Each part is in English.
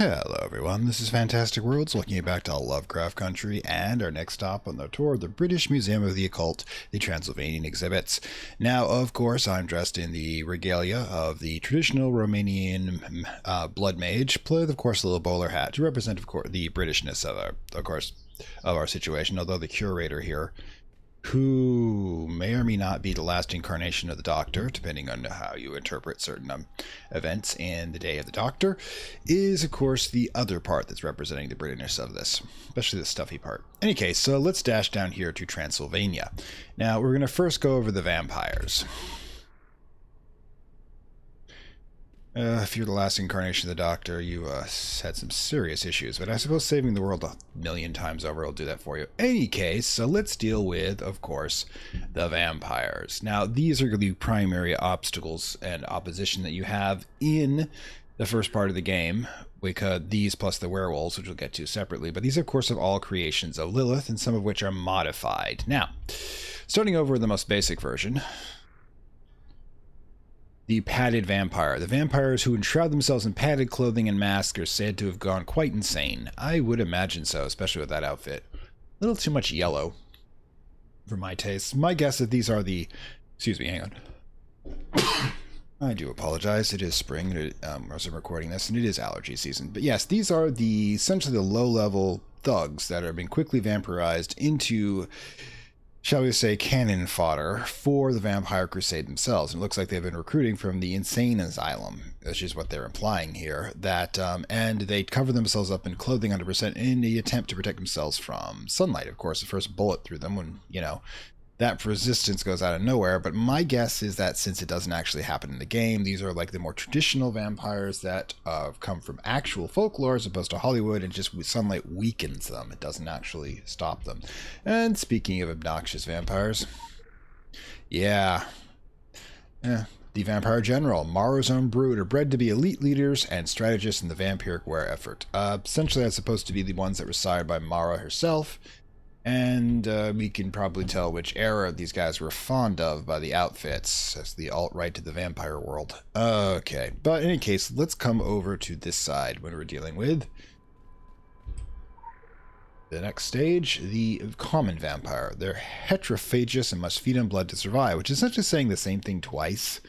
Hello everyone, this is Fantastic Worlds, looking back to Lovecraft country and our next stop on the tour of the British Museum of the Occult, the Transylvanian exhibits. Now, of course, I'm dressed in the regalia of the traditional Romanian blood mage, with, of course, a little bowler hat to represent, of course, the Britishness of our situation, although the curator here, who may or may not be the last incarnation of the Doctor, depending on how you interpret certain events in the Day of the Doctor, is, of course, the other part that's representing the Britishness of this, especially the stuffy part. In any case, so let's dash down here to Transylvania. Now, we're going to first go over the vampires. If you're the last incarnation of the Doctor, you had some serious issues, but I suppose saving the world a million times over will do that for you. Any case, so let's deal with, of course, the vampires. Now, these are the primary obstacles and opposition that you have in the first part of the game, because these plus the werewolves, which we'll get to separately, but these, of course, are all creations of Lilith, and some of which are modified. Now, starting over the most basic version, the padded vampire. The vampires who enshroud themselves in padded clothing and masks are said to have gone quite insane. I would imagine so, especially with that outfit. A little too much yellow for my taste. My guess is these are the... Excuse me, hang on. I do apologize. It is spring as I'm recording this, and it is allergy season. But yes, these are essentially the low-level thugs that have been quickly vampirized into, shall we say, cannon fodder for the Vampire Crusade themselves. And it looks like they've been recruiting from the insane asylum, which is what they're implying here. That and they cover themselves up in clothing 100% in the attempt to protect themselves from sunlight. Of course, the first bullet through them when, that resistance goes out of nowhere. But my guess is that since it doesn't actually happen in the game, these are like the more traditional vampires that come from actual folklore as opposed to Hollywood, and just sunlight weakens them. It doesn't actually stop them. And speaking of obnoxious vampires, the Vampire General, Mara's own brood, are bred to be elite leaders and strategists in the vampiric war effort. Essentially, that's supposed to be the ones that were sired by Mara herself. And we can probably tell which era these guys were fond of by the outfits. That's the alt-right to the vampire world. Okay, but in any case, let's come over to this side when we're dealing with the next stage, the common vampire. They're heterophagous and must feed on blood to survive, which is essentially saying the same thing twice.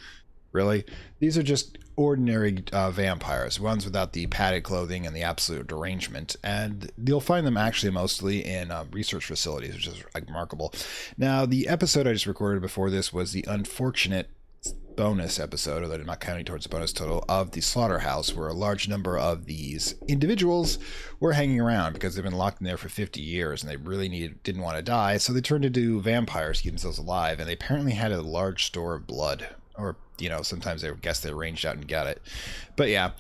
Really? These are just ordinary vampires, ones without the padded clothing and the absolute derangement, and you'll find them actually mostly in research facilities, which is remarkable. Now, the episode I just recorded before this was the unfortunate bonus episode, although I'm not counting towards the bonus total, of the slaughterhouse, where a large number of these individuals were hanging around because they've been locked in there for 50 years and they really didn't want to die, so they turned into vampires to keep themselves alive, and they apparently had a large store of blood. Or, sometimes they guess they ranged out and got it. But yeah.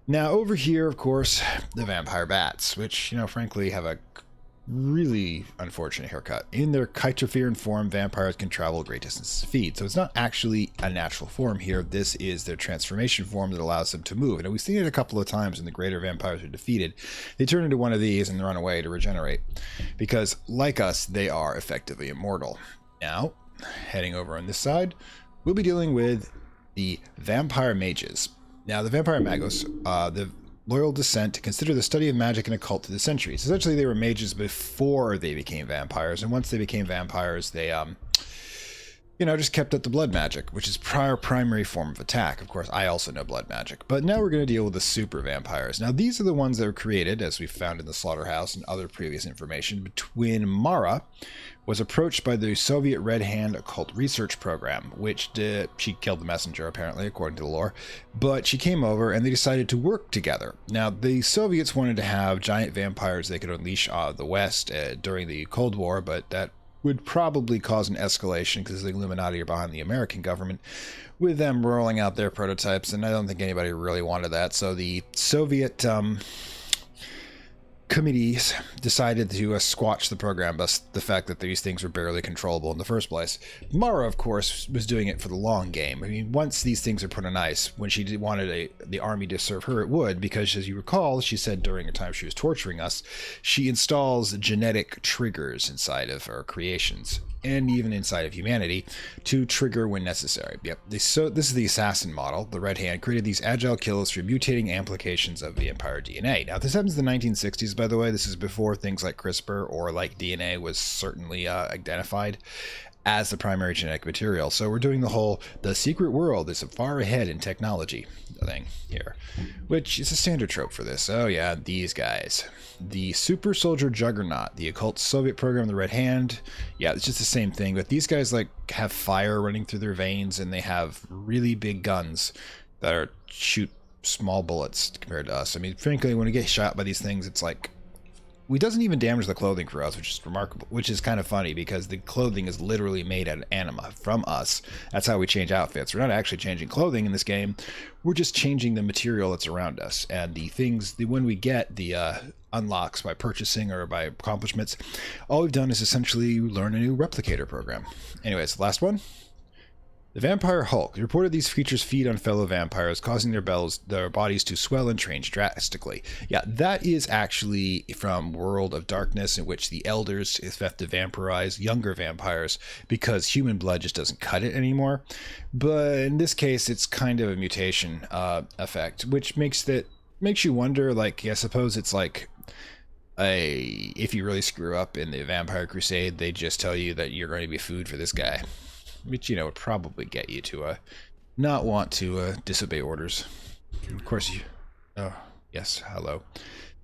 Now, over here, of course, the vampire bats, which, frankly, have a really unfortunate haircut. In their Chytropherian form, vampires can travel great distances to feed. So it's not actually a natural form here. This is their transformation form that allows them to move. And we've seen it a couple of times when the greater vampires are defeated. They turn into one of these and run away to regenerate. Because, like us, they are effectively immortal. Now, heading over on this side, we'll be dealing with the Vampire Mages. Now, the Vampire Magos, the loyal descent, consider the study of magic and occult through the centuries. Essentially, they were mages before they became vampires, and once they became vampires, they, just kept up the blood magic, which is our primary form of attack. Of course, I also know blood magic. But now we're going to deal with the super vampires. Now, these are the ones that were created, as we found in the slaughterhouse and other previous information, between Mara was approached by the Soviet Red Hand Occult Research Program, which she killed the messenger, apparently, according to the lore. But she came over, and they decided to work together. Now, the Soviets wanted to have giant vampires they could unleash the West during the Cold War, but that would probably cause an escalation because the Illuminati are behind the American government with them rolling out their prototypes, and I don't think anybody really wanted that. So the Soviet committees decided to squash the program, thus the fact that these things were barely controllable in the first place. Mara, of course, was doing it for the long game. I mean, once these things are put on ice, when she wanted the army to serve her, it would, because as you recall, she said during a time she was torturing us, she installs genetic triggers inside of her creations, and even inside of humanity, to trigger when necessary. Yep. So this is the assassin model. The Red Hand created these agile kills through mutating amplifications of the Empire DNA. Now, this happens in the 1960s, by the way. This is before things like CRISPR or like DNA was certainly identified as the primary genetic material. So we're doing the secret world is far ahead in technology thing here, which is a standard trope for this. Oh yeah, these guys. The super soldier juggernaut, the occult Soviet program, the Red Hand. Yeah, it's just the same thing, but these guys like have fire running through their veins, and they have really big guns that shoot small bullets compared to us. I mean, frankly, when we get shot by these things, it's like, it doesn't even damage the clothing for us, which is remarkable, which is kind of funny because the clothing is literally made out of anima from us. That's how we change outfits. We're not actually changing clothing in this game. We're just changing the material that's around us. And the things, when we get the unlocks by purchasing or by accomplishments, all we've done is essentially learn a new replicator program. Anyways, last one. The Vampire Hulk. Reported these creatures feed on fellow vampires, causing their bodies to swell and change drastically. Yeah, that is actually from World of Darkness, in which the elders have to vampirize younger vampires because human blood just doesn't cut it anymore. But in this case, it's kind of a mutation effect, which makes you wonder, like, I suppose it's like if you really screw up in the Vampire Crusade, they just tell you that you're going to be food for this guy. Which, you know, would probably get you to not want to disobey orders. Of course, you... Oh, yes, hello.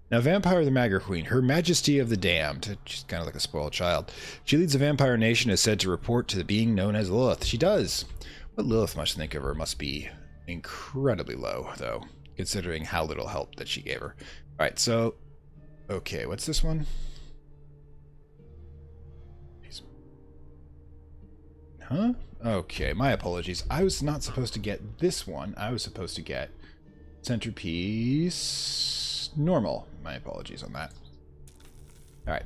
Now, Vampire the Magger Queen, Her Majesty of the Damned. She's kind of like a spoiled child. She leads a vampire nation, is said to report to the being known as Lilith. She does. What Lilith must think of her must be incredibly low, though, considering how little help that she gave her. Alright, so... Okay, what's this one? Huh? Okay, my apologies. I was not supposed to get this one. I was supposed to get centerpiece normal. My apologies on that. Alright,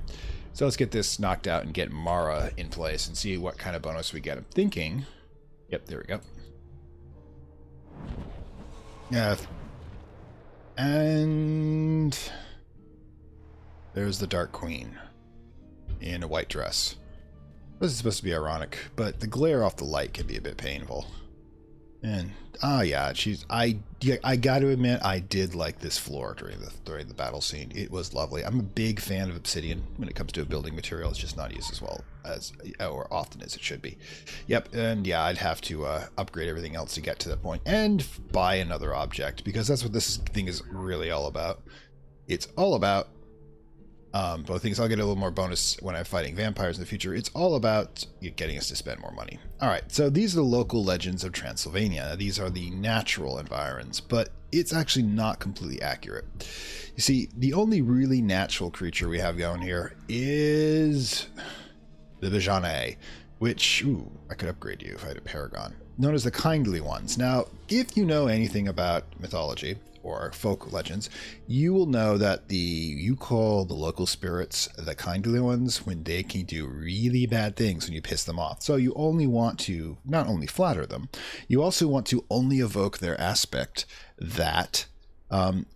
so let's get this knocked out and get Mara in place and see what kind of bonus we get. I'm thinking... Yep, there we go. Yeah. And... there's the Dark Queen in a white dress. This is supposed to be ironic, but the glare off the light can be a bit painful. And yeah, I got to admit, I did like this floor during the battle scene. It was lovely. I'm a big fan of obsidian when it comes to a building material. It's just not used as well as or often as it should be. Yep, and yeah, I'd have to upgrade everything else to get to that point and buy another object, because that's what this thing is really all about. It's all about both things. I'll get a little more bonus when I'm fighting vampires in the future. It's all about getting us to spend more money. Alright, so these are the local legends of Transylvania. These are the natural environs, but it's actually not completely accurate. You see, the only really natural creature we have going here is the Bajanae, which, ooh, I could upgrade you if I had a Paragon, known as the Kindly Ones. Now, if you know anything about mythology, or folk legends, you will know that you call the local spirits the kindly ones when they can do really bad things when you piss them off. So you only want to not only flatter them, you also want to only evoke their aspect that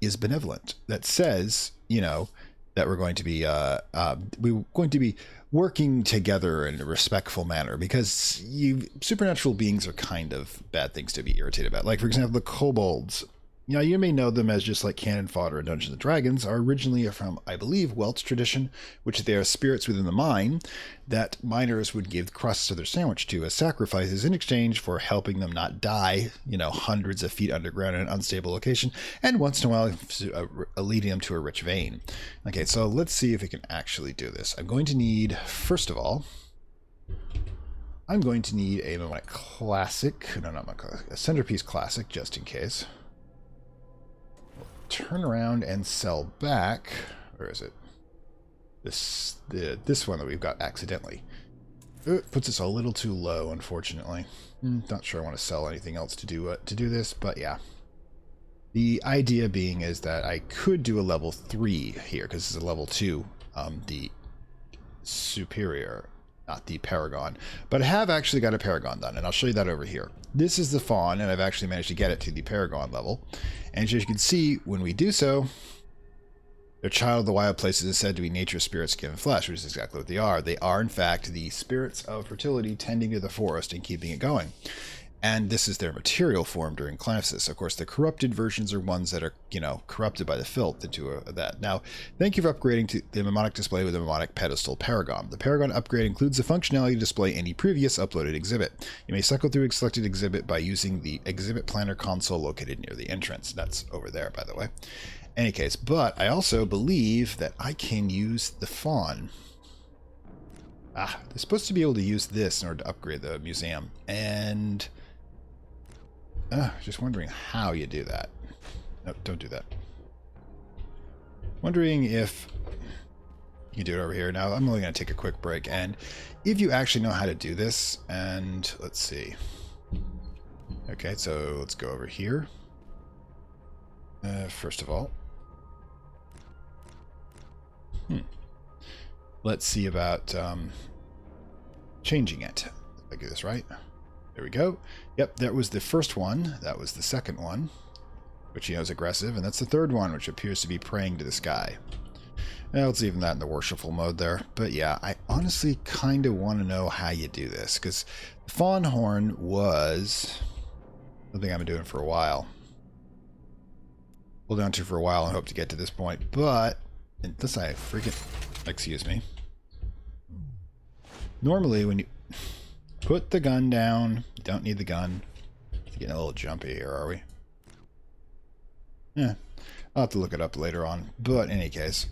is benevolent, that says, you know, that we're going to be working together in a respectful manner, because supernatural beings are kind of bad things to be irritated about. Like, for example, the kobolds. You know, you may know them as just like cannon fodder in Dungeons & Dragons, are originally from, I believe, Welsh tradition, which they are spirits within the mine that miners would give crusts of their sandwich to as sacrifices in exchange for helping them not die, you know, hundreds of feet underground in an unstable location, and once in a while leading them to a rich vein. Okay, so let's see if we can actually do this. I'm going to need, first of all, I'm going to need a classic, no, not my classic, a centerpiece classic, just in case. Turn around and sell back. Where is it? This one that we've got accidentally. It puts us a little too low, unfortunately. Not sure I want to sell anything else to do this, but yeah. The idea being is that I could do a level 3 here, because it's a level 2, the superior, not the paragon. But I have actually got a paragon done, and I'll show you that over here. This is the fawn, and I've actually managed to get it to the paragon level. And as you can see, when we do so, their child of the wild places is said to be nature's spirits, skin, and flesh, which is exactly what they are. They are, in fact, the spirits of fertility tending to the forest and keeping it going. And this is their material form during Clympsis. Of course, the corrupted versions are ones that are, corrupted by the filth into that. Now, thank you for upgrading to the mnemonic display with the mnemonic pedestal paragon. The paragon upgrade includes the functionality to display any previous uploaded exhibit. You may cycle through a selected exhibit by using the exhibit planner console located near the entrance. That's over there, by the way. Any case, but I also believe that I can use the fawn. They're supposed to be able to use this in order to upgrade the museum. And just wondering how you do that. Nope, don't do that. Wondering if you can do it over here. Now, I'm only going to take a quick break. And if you actually know how to do this, and let's see. Okay, so let's go over here. First of all, let's see about changing it. If I get this right. There we go. Yep, that was the first one. That was the second one, which is aggressive. And that's the third one, which appears to be praying to the sky. Now, let's leave that in the worshipful mode there. But yeah, I honestly kind of want to know how you do this, because the fawn horn was something I've been doing for a while. Hold on to for a while and hope to get to this point. But, unless I freaking... Excuse me. Normally, when you... Put the gun down. You don't need the gun. Getting a little jumpy here, are we? Yeah. I'll have to look it up later on. But in any case.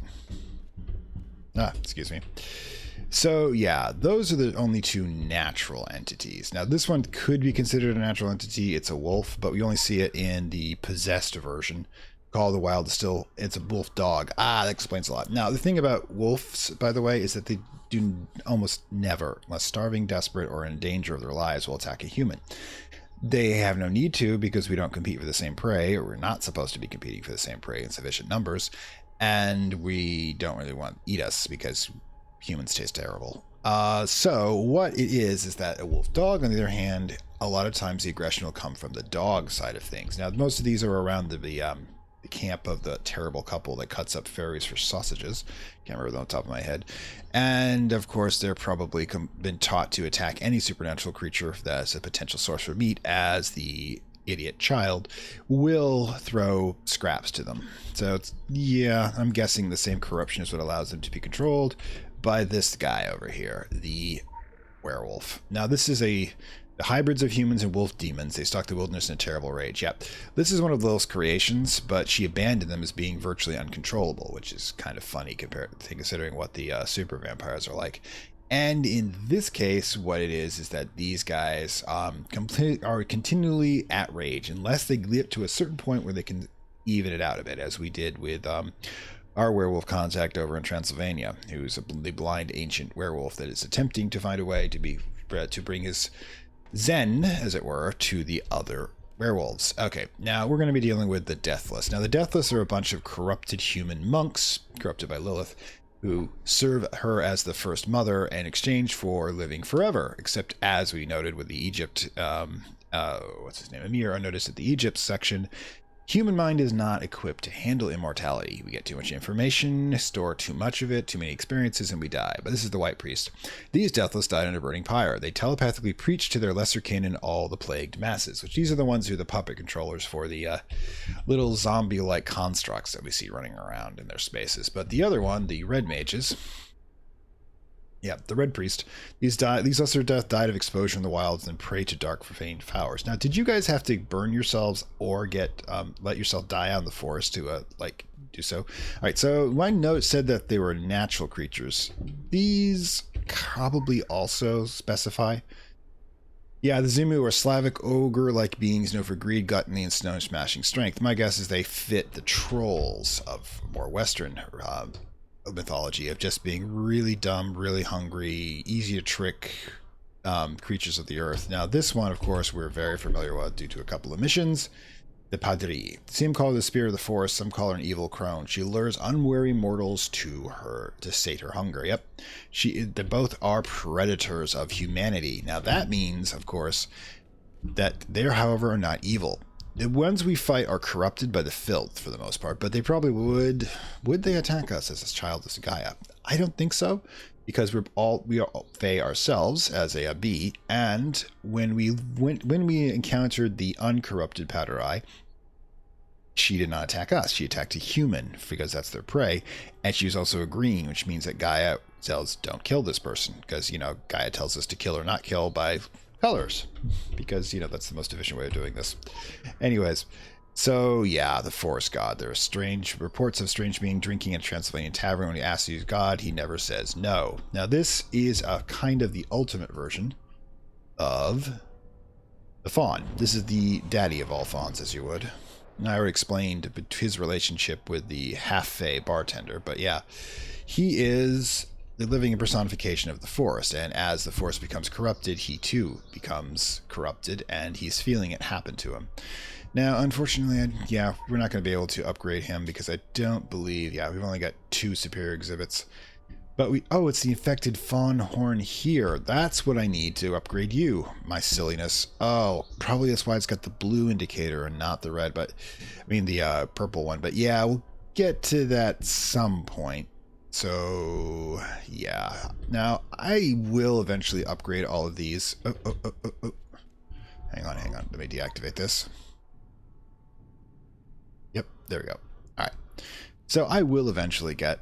Excuse me. So, yeah, those are the only two natural entities. Now, this one could be considered a natural entity. It's a wolf, but we only see it in the possessed version. Call of the Wild is still, it's a wolf dog. That explains a lot. Now, the thing about wolves, by the way, is that they do almost never, unless starving, desperate, or in danger of their lives, will attack a human. They have no need to, because we don't compete for the same prey, or we're not supposed to be competing for the same prey in sufficient numbers, and we don't really want to eat us because humans taste terrible. So what it is that a wolf dog, on the other hand, a lot of times the aggression will come from the dog side of things. Now, most of these are around the camp of the terrible couple that cuts up fairies for sausages. Can't remember them on the top of my head. And of course, they're probably been taught to attack any supernatural creature that's a potential source for meat, as the idiot child will throw scraps to them. So it's, yeah, I'm guessing the same corruption is what allows them to be controlled by this guy over here, the werewolf. Now, this is the hybrids of humans and wolf demons. They stalk the wilderness in a terrible rage. Yep. This is one of Lilith's creations, but she abandoned them as being virtually uncontrollable, which is kind of funny considering what the super vampires are like. And in this case, what it is that these guys are continually at rage unless they get to a certain point where they can even it out a bit, as we did with our werewolf contact over in Transylvania, who's the blind ancient werewolf that is attempting to find a way to bring his Zen, as it were, to the other werewolves. Okay, now we're going to be dealing with the Deathless. Now, the Deathless are a bunch of corrupted human monks, corrupted by Lilith, who serve her as the first mother in exchange for living forever. Except, as we noted with the Egypt, what's his name, Amir, I noticed at the Egypt section, human mind is not equipped to handle immortality. We get too much information, store too much of it, too many experiences, and we die. But this is the White Priest. These Deathless died in a burning pyre. They telepathically preach to their lesser kin and all the plagued masses, which these are the ones who are the puppet controllers for the little zombie-like constructs that we see running around in their spaces. But the other one, the Red Mages... Yeah, the Red Priest. These lesser death died of exposure in the wilds and prey to dark profaned powers. Now, did you guys have to burn yourselves or let yourself die out in the forest to do so? All right, so my note said that they were natural creatures. These probably also specify. Yeah, the Zimu are Slavic ogre-like beings known for greed, gluttony, and stone-smashing strength. My guess is they fit the trolls of more Western mythology of just being really dumb, really hungry, easy to trick creatures of the earth. Now, this one, of course, we're very familiar with due to a couple of missions. The Padri. Some call her the spirit of the forest, some call her an evil crone. She lures unwary mortals to her to sate her hunger. Yep. They both are predators of humanity. Now that means, of course, that they, however, are not evil. The ones we fight are corrupted by the filth for the most part, but they probably would they attack us as a child as a Gaia? I don't think so, because we are Fae ourselves as a bee, and when we encountered the uncorrupted Paterai, she did not attack us. She attacked a human because that's their prey, and she was also a green, which means that Gaia tells don't kill this person, because Gaia tells us to kill or not kill by colors, because that's the most efficient way of doing this. Anyways, so yeah, the forest god. There are strange reports of strange being drinking at a Transylvanian tavern. When he asks you God, he never says no. Now this is a kind of the ultimate version of the faun. This is the daddy of all fauns, as you would. And I already explained his relationship with the half-fae bartender, but yeah, he is the living personification of the forest, and as the forest becomes corrupted, he too becomes corrupted, and he's feeling it happen to him. Now, unfortunately, we're not going to be able to upgrade him because I don't believe, we've only got 2 superior exhibits. But it's the infected fawn horn here. That's what I need to upgrade you, my silliness. Oh, probably that's why it's got the blue indicator and not the red, but I mean the purple one. But yeah, we'll get to that some point. So yeah, now I will eventually upgrade all of these. Oh. Hang on. Let me deactivate this. Yep, there we go. All right. So I will eventually get,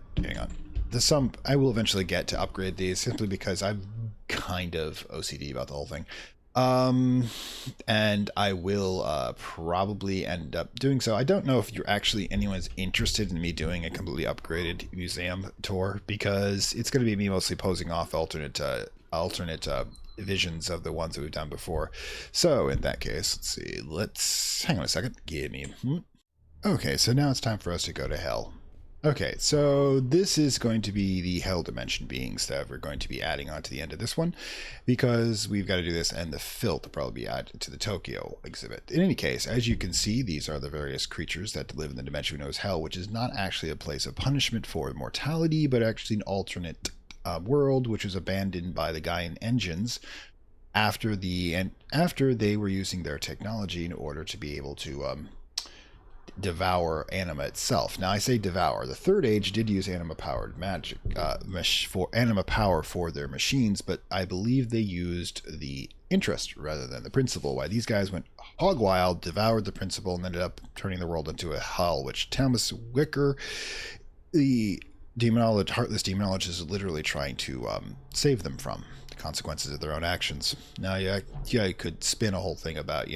I will eventually get to upgrade these simply because I'm kind of OCD about the whole thing. And I will probably end up doing so. I don't know if anyone's interested in me doing a completely upgraded museum tour, because it's going to be me mostly posing off alternate visions of the ones that we've done before. So in that case, let's hang on a second. Give me okay, so now it's time for us to go to hell. Okay, so this is going to be the Hell Dimension beings that we're going to be adding on to the end of this one, because we've got to do this, and the filth will probably be added to the Tokyo exhibit. In any case, as you can see, these are the various creatures that live in the dimension we know as hell, which is not actually a place of punishment for mortality, but actually an alternate world, which was abandoned by the Gaian engines after they were using their technology in order to be able to devour anima itself. Now I say devour. The Third Age did use anima powered magic for anima power for their machines, but I believe they used the interest rather than the principle. Why these guys went hog wild, devoured the principle, and ended up turning the world into a hell, which Thomas Wicker, the heartless demonologist, is literally trying to save them from the consequences of their own actions. Now you could spin a whole thing about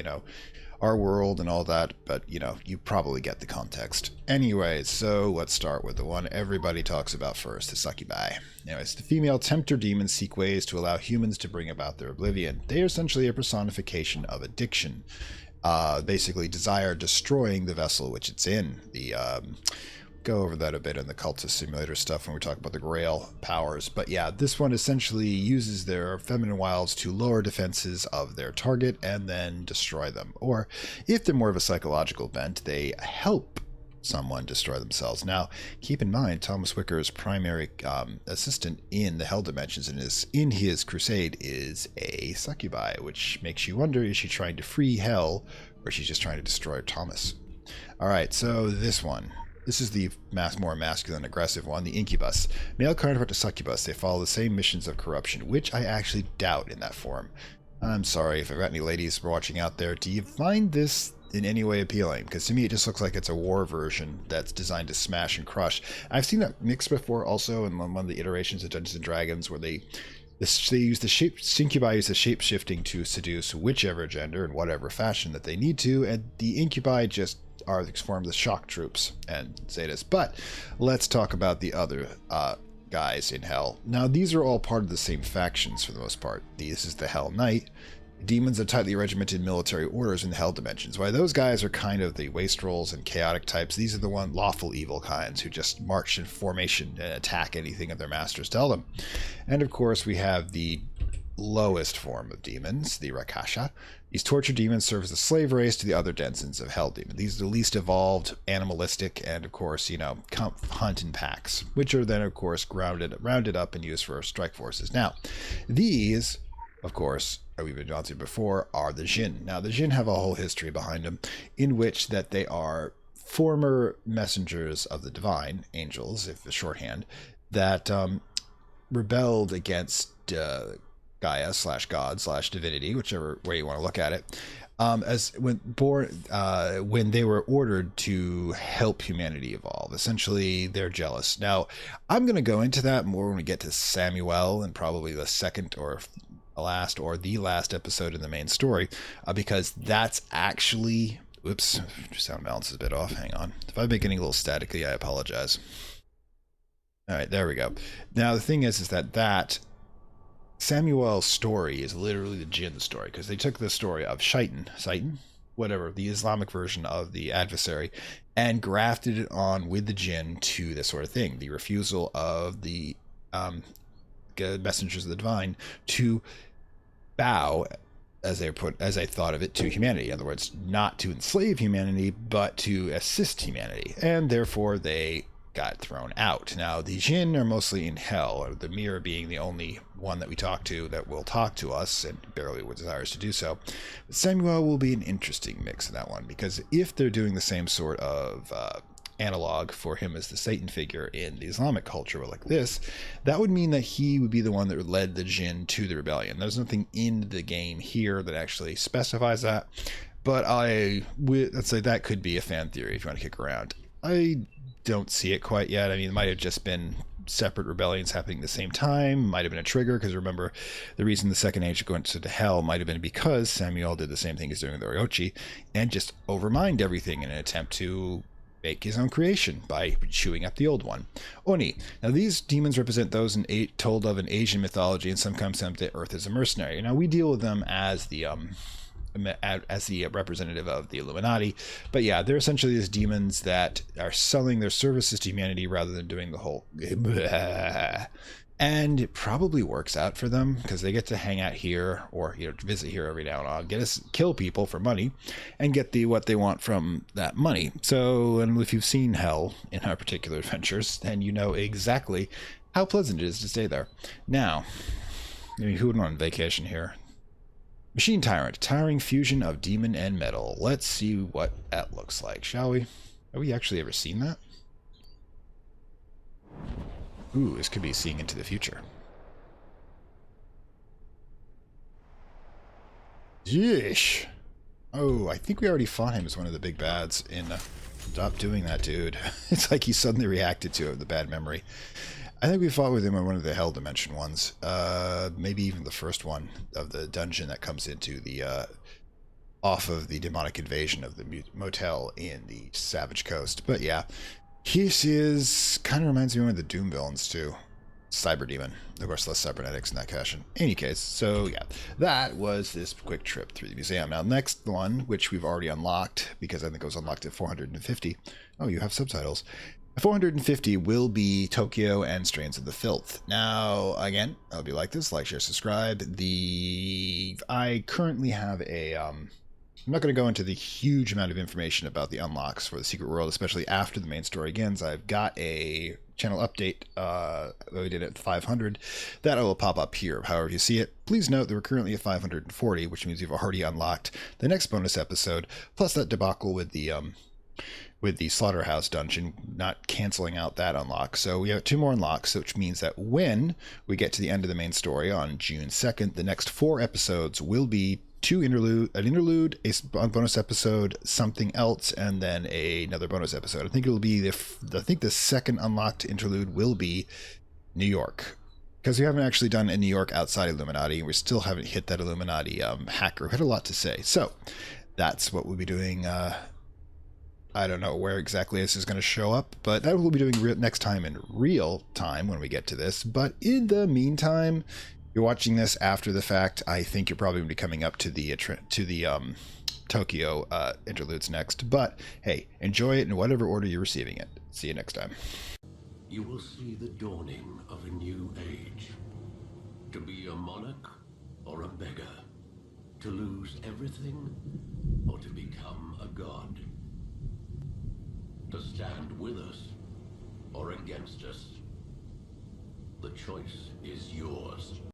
our world and all that, but you probably get the context. Anyways, so let's start with the one everybody talks about first, the succubi. Anyways, the female tempter demons seek ways to allow humans to bring about their oblivion. They are essentially a personification of addiction, basically desire destroying the vessel which it's in. Go over that a bit in the cultist simulator stuff when we talk about the Grail powers. But yeah, this one essentially uses their feminine wiles to lower defenses of their target and then destroy them. Or if they're more of a psychological bent, they help someone destroy themselves. Now, keep in mind, Thomas Wicker's primary assistant in the Hell Dimensions and in his crusade is a succubi, which makes you wonder, is she trying to free Hell, or is she just trying to destroy Thomas? All right, so this one. This is the more masculine, aggressive one, the incubus. Male counterpart to succubus. They follow the same missions of corruption, which I actually doubt in that form. I'm sorry if I've got any ladies watching out there. Do you find this in any way appealing? Because to me, it just looks like it's a war version that's designed to smash and crush. I've seen that mix before also in one of the iterations of Dungeons & Dragons where they use the succubi use the shape-shifting to seduce whichever gender in whatever fashion that they need to, and the incubi just form the shock troops and Zetas. But let's talk about the other guys in Hell. Now, these are all part of the same factions for the most part. This is the Hell Knight. Demons are tightly regimented military orders in the Hell Dimensions. Why those guys are kind of the wastrels and chaotic types. These are the lawful evil kinds who just march in formation and attack anything that their masters tell them. And of course, we have the lowest form of demons, the Rakasha. These torture demons serve as a slave race to the other denizens of Hell Demon. These are the least evolved, animalistic, and of course, hunt in packs, which are then, of course, rounded up and used for strike forces. Now, these, of course, we've been gone through before, are the Jinn. Now, the Jinn have a whole history behind them, in which that they are former messengers of the divine, angels, if the shorthand, that rebelled against Gaia / God / divinity, whichever way you want to look at it, when they were ordered to help humanity evolve. Essentially, they're jealous. Now, I'm going to go into that more when we get to Samuel and probably the second or the last episode in the main story, because that's actually... Whoops, sound balance is a bit off. Hang on. If I'm getting a little staticky, I apologize. All right, there we go. Now, the thing is that Samuel's story is literally the Jinn story, because they took the story of Shaitan, whatever, the Islamic version of the adversary, and grafted it on with the Jinn to this sort of thing. The refusal of the messengers of the divine to bow, as I thought of it, to humanity. In other words, not to enslave humanity, but to assist humanity. And therefore, they got thrown out. Now, the Jinn are mostly in hell, or the mirror being the only one that we talk to that will talk to us, and barely desires to do so. But Samuel will be an interesting mix in that one, because if they're doing the same sort of analog for him as the Satan figure in the Islamic culture like this, that would mean that he would be the one that led the Jinn to the rebellion. There's nothing in the game here that actually specifies that, but let's say that could be a fan theory if you want to kick around. I don't see it quite yet. I mean, it might have just been separate rebellions happening at the same time. Might have been a trigger, because remember, the reason the second age went to hell might have been because Samuel did the same thing he's doing with the Oriochi and just overmined everything in an attempt to make his own creation by chewing up the old one. Oni. Now, these demons represent those told of in Asian mythology, and sometimes come to Earth as a mercenary. Now, we deal with them as the representative of the Illuminati, but yeah, they're essentially these demons that are selling their services to humanity rather than doing the whole and it probably works out for them, because they get to hang out here or visit here every now and then, kill people for money and get what they want from that money. So, and if you've seen hell in our particular adventures, then you know exactly how pleasant it is to stay there. Now, who would want on vacation here? Machine Tyrant, towering fusion of demon and metal. Let's see what that looks like, shall we? Have we actually ever seen that? Ooh, this could be seeing into the future. Yeesh. Oh, I think we already fought him as one of the big bads in... Stop doing that, dude. It's like he suddenly reacted to it, the bad memory. I think we fought with him on one of the Hell Dimension ones. Maybe even the first one of the dungeon that comes into the... off of the demonic invasion of the motel in the Savage Coast. But yeah, he kind of reminds me of one of the Doom villains too. Cyber Demon. Of course, less cybernetics in that fashion. In any case, so yeah, that was this quick trip through the museum. Now, next one, which we've already unlocked, because I think it was unlocked at 450. Oh, you have subtitles. 450 will be Tokyo and Strains of the Filth. Now, again, I hope you like this. Like, share, subscribe. I currently have a... I'm not going to go into the huge amount of information about the unlocks for the Secret World, especially after the main story begins. I've got a channel update we did at 500 that will pop up here. However, if you see it, please note that we're currently at 540, which means we've already unlocked the next bonus episode, plus that debacle with the Slaughterhouse dungeon, not canceling out that unlock. So we have 2 more unlocks, which means that when we get to the end of the main story on June 2nd, the next 4 episodes will be an interlude, a bonus episode, something else, and then another bonus episode. I think it'll be the second unlocked interlude will be New York, because we haven't actually done a New York outside Illuminati, and we still haven't hit that Illuminati hacker. We had a lot to say, so that's what we'll be doing. I don't know where exactly this is going to show up, but that we'll be doing next time in real time when we get to this. But in the meantime, you're watching this after the fact, I think you're probably going to be coming up to the Tokyo interludes next. But hey, enjoy it in whatever order you're receiving it. See you next time. You will see the dawning of a new age. To be a monarch or a beggar, to lose everything or to become a god, to stand with us or against us. The choice is yours.